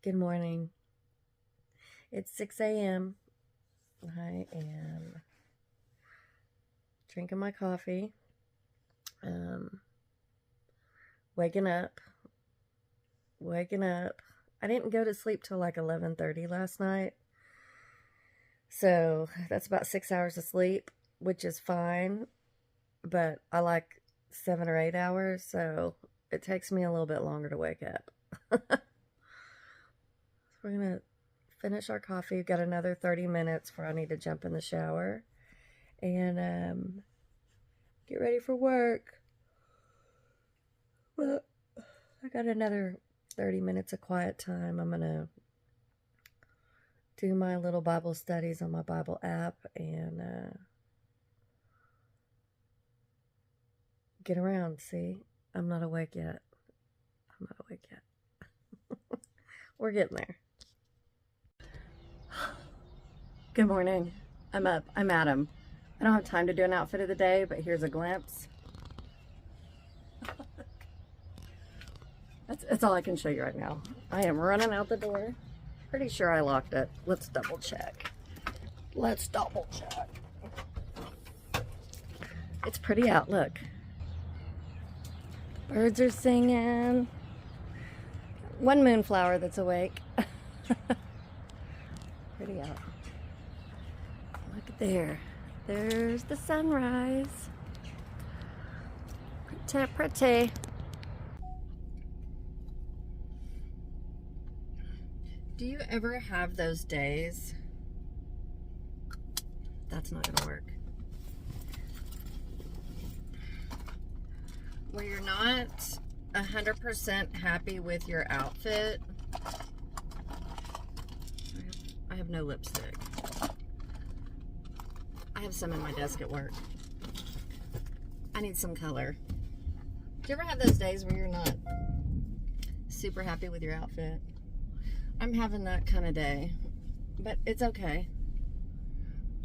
Good morning. It's 6 a.m. I am drinking my coffee, waking up. I didn't go to sleep till like 11:30 last night, so that's about 6 hours of sleep, which is fine, but I like 7 or 8 hours, so it takes me a little bit longer to wake up. We're gonna finish our coffee. We've got another 30 minutes before I need to jump in the shower and get ready for work. Well, I got another 30 minutes of quiet time. I'm gonna do my little Bible studies on my Bible app and get around. See, I'm not awake yet. We're getting there. Good morning. I'm up. I'm Adam. I don't have time to do an outfit of the day, but here's a glimpse. That's all I can show you right now. I am running out the door. Pretty sure I locked it. Let's double check. It's pretty out. Look. Birds are singing. One moonflower that's awake. Pretty out. Look at there. There's the sunrise. Pretty. Do you ever have those days? That's not gonna work. Where you're not 100% happy with your outfit. I have no lipstick. I have some in my desk at work. I need some color. Do you ever have those days where you're not super happy with your outfit? I'm having that kind of day, but it's okay.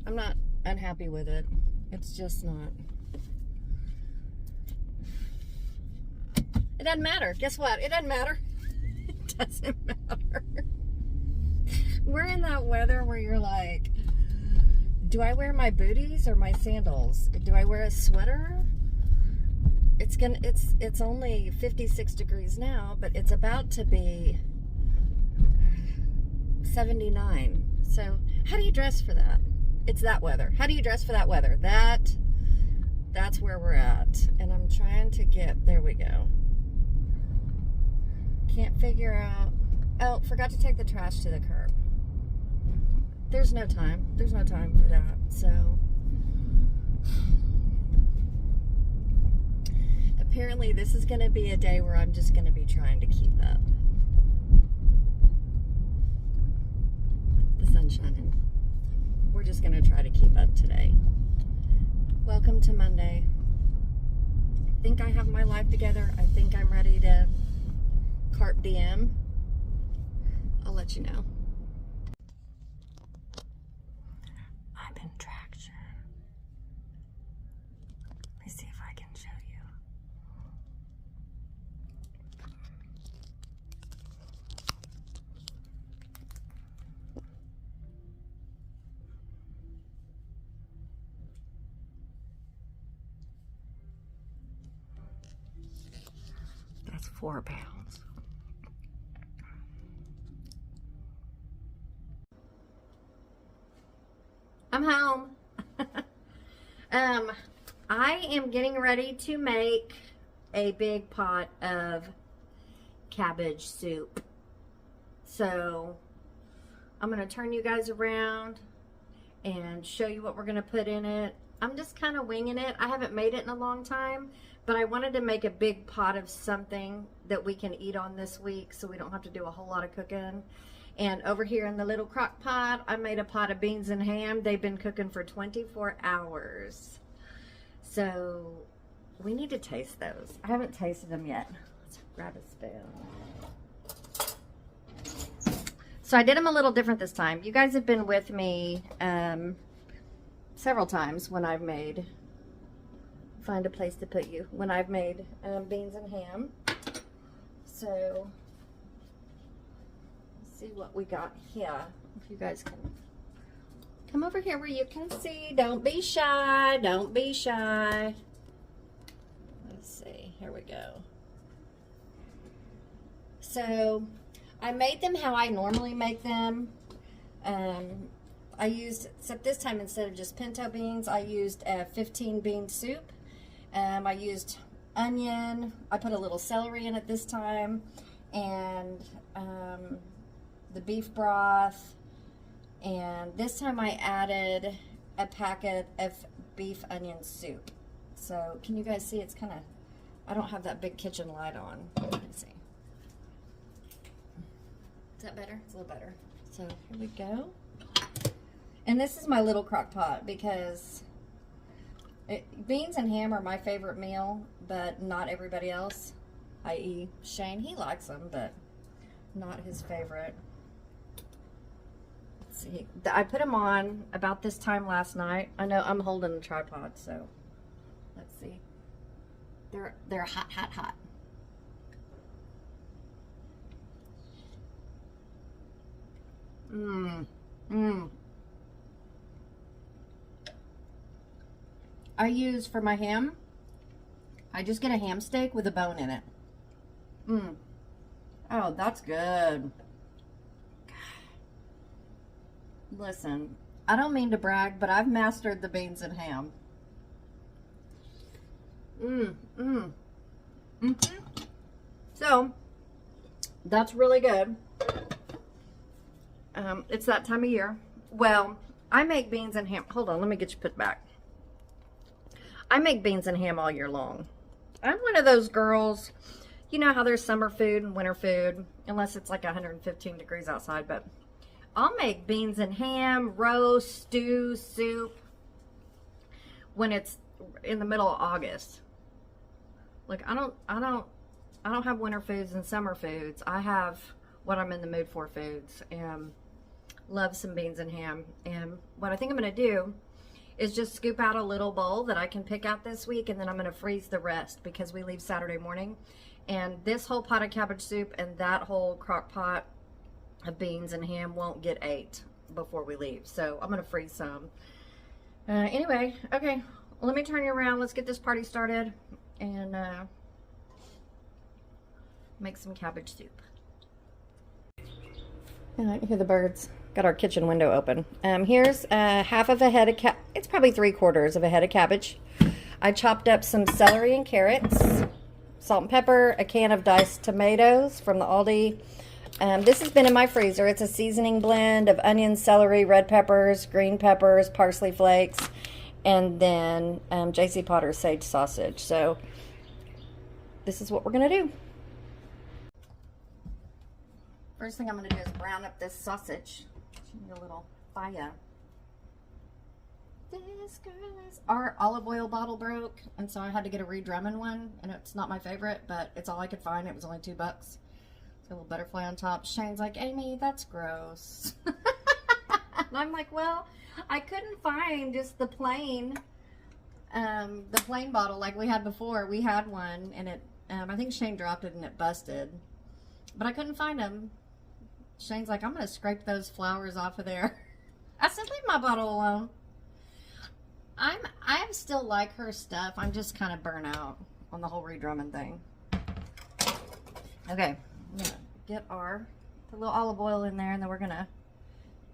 I'm not unhappy with it. It's just not. It doesn't matter. Guess what? It doesn't matter. It doesn't matter. We're in that weather where you're like, do I wear my booties or my sandals? Do I wear a sweater? It's only 56 degrees now, but it's about to be 79. So how do you dress for that? It's that weather. How do you dress for that weather? That's where we're at. And I'm trying to get, there we go. Can't figure out, oh, forgot to take the trash to the curb. There's no time for that. So apparently this is going to be a day where I'm just going to be trying to keep up. The sun's shining. We're just going to try to keep up today. Welcome to Monday. I think I have my life together. I think I'm ready to carp diem. I'll let you know. I'm in traction. Let me see if I can show you. That's 4 pounds. I'm home. I am getting ready to make a big pot of cabbage soup. So I'm going to turn you guys around and show you what we're going to put in it. I'm just kind of winging it. I haven't made it in a long time, but I wanted to make a big pot of something that we can eat on this week so we don't have to do a whole lot of cooking. And over here in the little crock pot, I made a pot of beans and ham. They've been cooking for 24 hours. So we need to taste those. I haven't tasted them yet. Let's grab a spoon. So I did them a little different this time. You guys have been with me several times when I've made, find a place to put you, when I've made beans and ham. So see what we got here. If you guys can come over here where you can see. Don't be shy. Don't be shy. Let's see. Here we go. So I made them how I normally make them. I used, except this time instead of just pinto beans, I used a 15 bean soup. I used onion. I put a little celery in it this time, and the beef broth. And this time I added a packet of beef onion soup. So can you guys see? It's kind of, I don't have that big kitchen light on. Let's see. Is that better? It's a little better. So here we go. And this is my little crock pot because beans and ham are my favorite meal, but not everybody else, i.e. Shane. He likes them, but not his favorite. Let's see. I put them on about this time last night. I know I'm holding the tripod, so let's see. They're hot, hot, hot. I use for my ham, I just get a ham steak with a bone in it. Oh, that's good. Listen, I don't mean to brag, but I've mastered the beans and ham. So, that's really good. It's that time of year. Well, I make beans and ham. Hold on, let me get you put back. I make beans and ham all year long. I'm one of those girls, you know how there's summer food and winter food, unless it's like 115 degrees outside, but I'll make beans and ham, roast, stew, soup when it's in the middle of August. Like I don't have winter foods and summer foods. I have what I'm in the mood for foods, and love some beans and ham. And what I think I'm going to do is just scoop out a little bowl that I can pick out this week, and then I'm going to freeze the rest because we leave Saturday morning. And this whole pot of cabbage soup and that whole crock pot of beans and ham won't get ate before we leave. So I'm going to freeze some. Anyway, okay, let me turn you around. Let's get this party started and make some cabbage soup. I hear the birds. Got our kitchen window open. Here's half of a head of it's probably 3/4 of a head of cabbage. I chopped up some celery and carrots, salt and pepper, a can of diced tomatoes from the Aldi. This has been in my freezer. It's a seasoning blend of onion, celery, red peppers, green peppers, parsley flakes, and then J.C. Potter's sage sausage. So this is what we're gonna do. First thing I'm going to do is brown up this sausage. Need a little fire. This girl is... Our olive oil bottle broke, and so I had to get a re-drumming one, and it's not my favorite, but it's all I could find. It was only $2. It's got a little butterfly on top. Shane's like, Amy, that's gross. And I'm like, well, I couldn't find just the plain bottle like we had before. We had one, and it, I think Shane dropped it and it busted, but I couldn't find them. Shane's like, I'm going to scrape those flowers off of there. I said, leave my bottle alone. I still like her stuff. I'm just kind of burnt out on the whole re-drumming thing. Okay, I'm going to get put a little olive oil in there, and then we're going to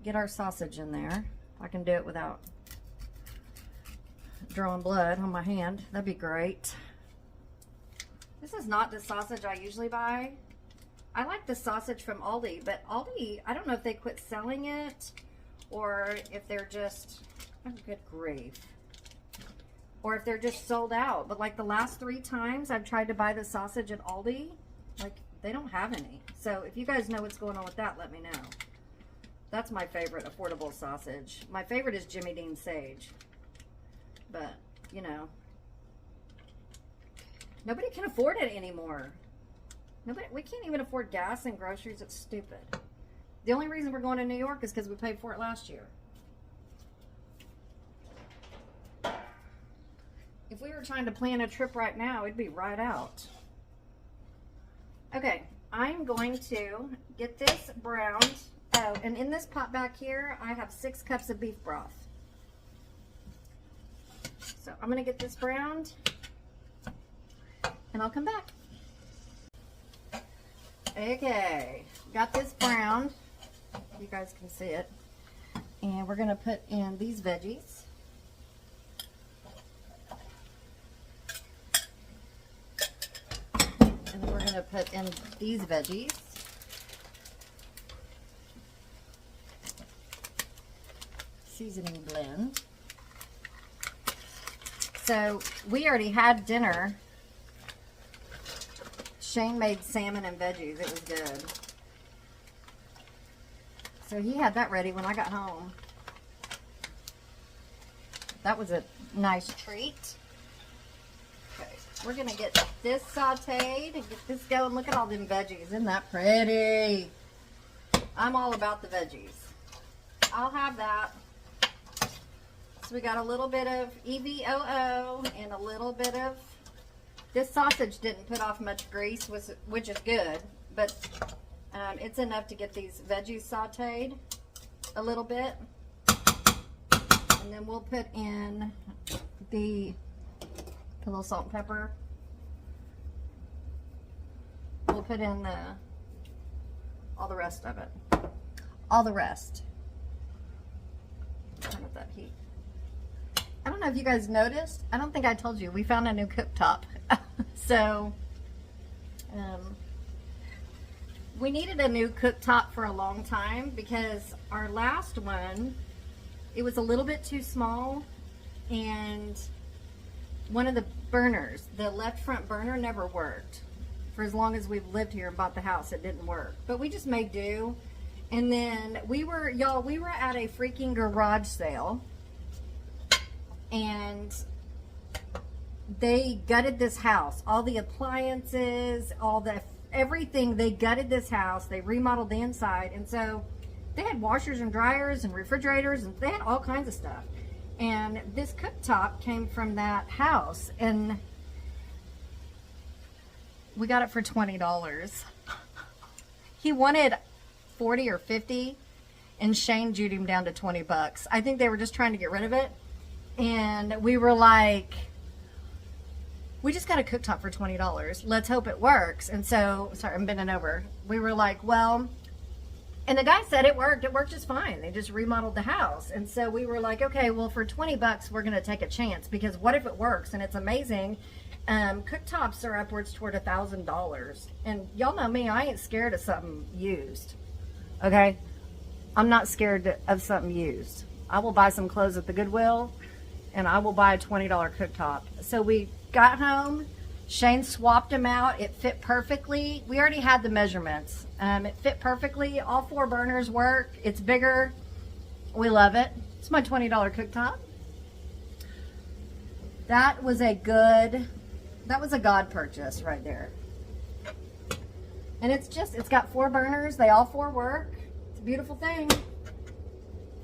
get our sausage in there. If I can do it without drawing blood on my hand, that'd be great. This is not the sausage I usually buy. I like the sausage from Aldi, but Aldi, I don't know if they quit selling it or if they're just, oh good grief, or if they're just sold out. But like the last 3 times I've tried to buy the sausage at Aldi, like they don't have any. So if you guys know what's going on with that, let me know. That's my favorite affordable sausage. My favorite is Jimmy Dean Sage, but you know, nobody can afford it anymore. We can't even afford gas and groceries. It's stupid. The only reason we're going to New York is because we paid for it last year. If we were trying to plan a trip right now, it'd be right out. Okay, I'm going to get this browned. Oh, and in this pot back here, I have 6 cups of beef broth. So I'm going to get this browned, and I'll come back. Okay, got this browned. You guys can see it. And we're going to put in these veggies. And then we're going to put in these veggies. Seasoning blend. So we already had dinner. Shane made salmon and veggies. It was good. So he had that ready when I got home. That was a nice treat. Okay, we're going to get this sauteed and get this going. Look at all them veggies. Isn't that pretty? I'm all about the veggies. I'll have that. So we got a little bit of EVOO and a little bit of, this sausage didn't put off much grease, which is good, but it's enough to get these veggies sauteed a little bit. And then we'll put in the little salt and pepper. We'll put in all the rest of it. All the rest. Turn up that heat. I don't know if you guys noticed. I don't think I told you. We found a new cooktop. So, we needed a new cooktop for a long time because our last one, it was a little bit too small, and one of the burners, the left front burner, never worked. For as long as we've lived here and bought the house, it didn't work. But we just made do. And then we were at a freaking garage sale, and they gutted this house. All the appliances, everything, they gutted this house. They remodeled the inside, and so they had washers and dryers and refrigerators, and they had all kinds of stuff. And this cooktop came from that house, and we got it for $20. He wanted 40 or 50, and Shane jewed him down to 20 bucks. I think they were just trying to get rid of it. And we were like, we just got a cooktop for $20. Let's hope it works. And so, sorry, I'm bending over. We were like, well, and the guy said it worked. It worked just fine. They just remodeled the house. And so we were like, okay, well, for 20 bucks, we're going to take a chance, because what if it works and it's amazing? Cooktops are upwards toward $1,000. And y'all know me, I ain't scared of something used. Okay? I'm not scared of something used. I will buy some clothes at the Goodwill, and I will buy a $20 cooktop. So we got home. Shane swapped them out. It fit perfectly. We already had the measurements. It fit perfectly. All 4 burners work. It's bigger. We love it. It's my $20 cooktop. That was a God purchase right there. And it's got 4 burners. They all 4 work. It's a beautiful thing.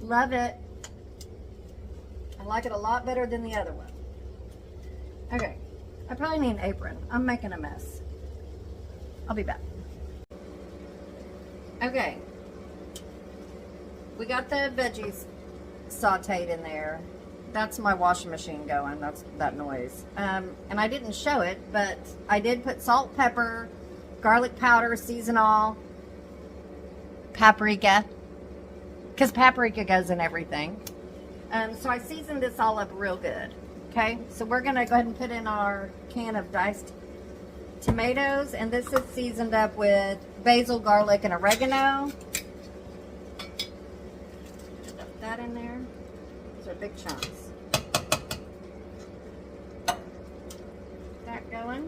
Love it. I like it a lot better than the other one. Okay. I probably need an apron. I'm making a mess. I'll be back. Okay. We got the veggies sauteed in there. That's my washing machine going. That's that noise. And I didn't show it, but I did put salt, pepper, garlic powder, seasonal, paprika, because paprika goes in everything. So I seasoned this all up real good. Okay, so we're going to go ahead and put in our can of diced tomatoes, and this is seasoned up with basil, garlic, and oregano. Put that in there. Those are big chunks. That going.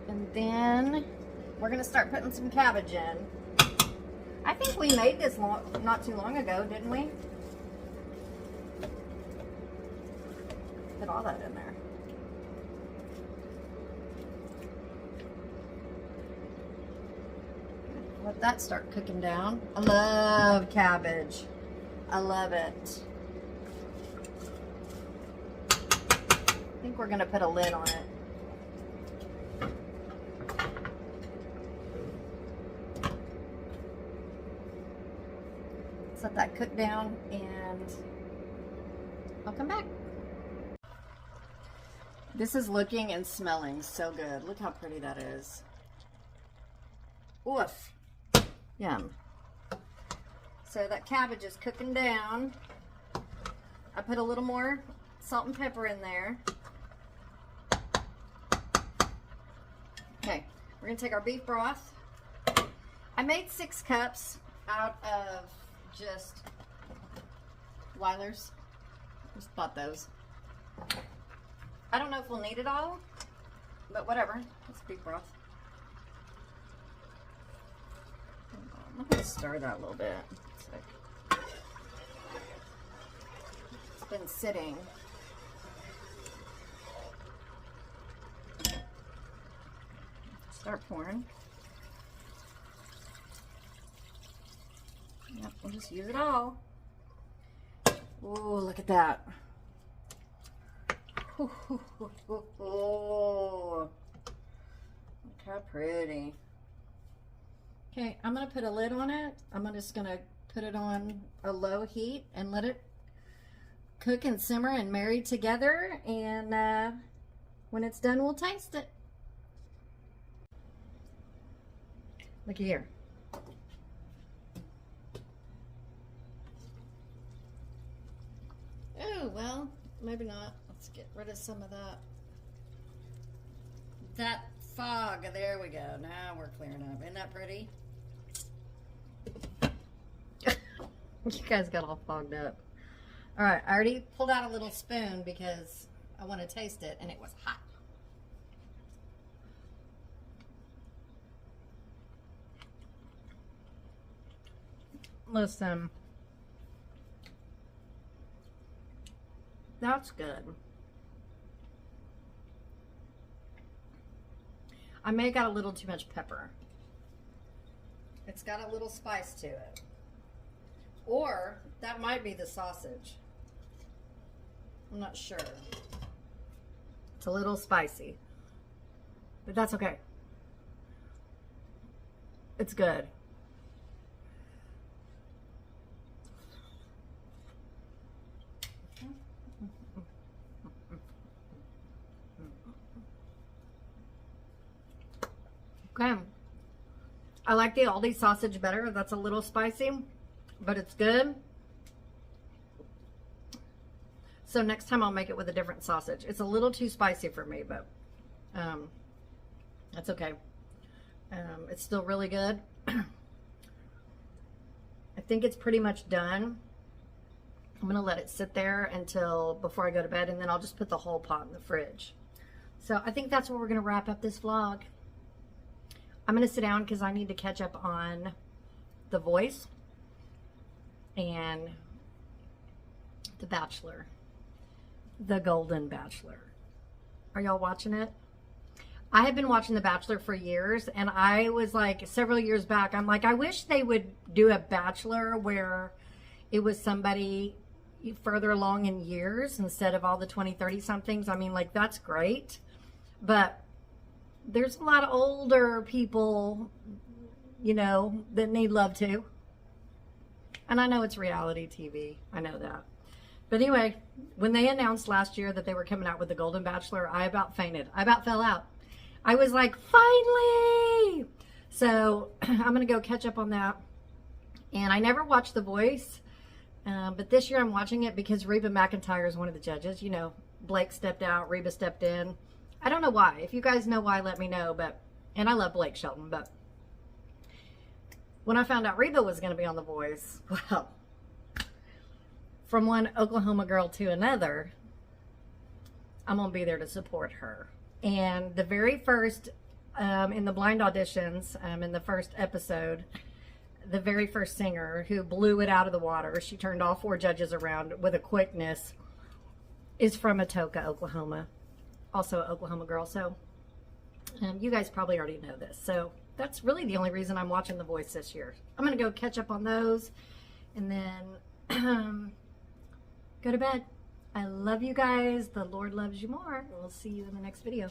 And then we're going to start putting some cabbage in. I think we made this not too long ago, didn't we? Put all that in there. Let that start cooking down. I love cabbage. I love it. I think think we're gonna put a lid on it. Let's let that cook down and I'll come back. This is looking and smelling so good. Look how pretty that is. Oof. Yum. So that cabbage is cooking down. I put a little more salt and pepper in there. Okay, we're gonna take our beef broth. I made 6 cups out of just Weiler's. Just bought those. I don't know if we'll need it all, but whatever. It's beef broth. I'm gonna stir that a little bit. It's been sitting. Start pouring. Yep, we'll just use it all. Oh, look at that. Look how pretty. Okay, I'm gonna put a lid on it. I'm just gonna put it on a low heat and let it cook and simmer and marry together, and when it's done, we'll taste it. Look here. Oh, well, maybe not. Let's get rid of some of that fog. There we go. Now we're clearing up. Isn't that pretty? You guys got all fogged up. All right, I already pulled out a little spoon because I want to taste it, and it was hot. Listen, that's good. I may have got a little too much pepper. It's got a little spice to it. Or that might be the sausage. I'm not sure. It's a little spicy, but that's okay. It's good. Okay. I like the Aldi sausage better. That's a little spicy, but it's good. So next time I'll make it with a different sausage. It's a little too spicy for me, but that's okay. It's still really good. I think it's pretty much done. I'm gonna let it sit there until before I go to bed, and then I'll just put the whole pot in the fridge. So I think that's where we're gonna wrap up this vlog. I'm gonna sit down because I need to catch up on The Voice and The Bachelor, The Golden Bachelor. Are y'all watching it? I have been watching The Bachelor for years, and I was like, several years back, I'm like, I wish they would do a Bachelor where it was somebody further along in years instead of all the 20, 30 somethings. I mean, like, that's great, but there's a lot of older people, you know, that need love too. And I know it's reality TV. I know that. But anyway, when they announced last year that they were coming out with The Golden Bachelor, I about fainted. I about fell out. I was like, finally! So I'm going to go catch up on that. And I never watched The Voice, but this year I'm watching it because Reba McEntire is one of the judges. You know, Blake stepped out, Reba stepped in. I don't know why. If you guys know why, let me know. But, and I love Blake Shelton, but when I found out Reba was going to be on The Voice, well, from one Oklahoma girl to another, I'm going to be there to support her. And the very first, in the blind auditions, in the first episode, the very first singer who blew it out of the water, she turned all 4 judges around with a quickness, is from Atoka, Oklahoma. Also an Oklahoma girl. So you guys probably already know this. So that's really the only reason I'm watching The Voice this year. I'm going to go catch up on those and then go to bed. I love you guys. The Lord loves you more. We'll see you in the next video.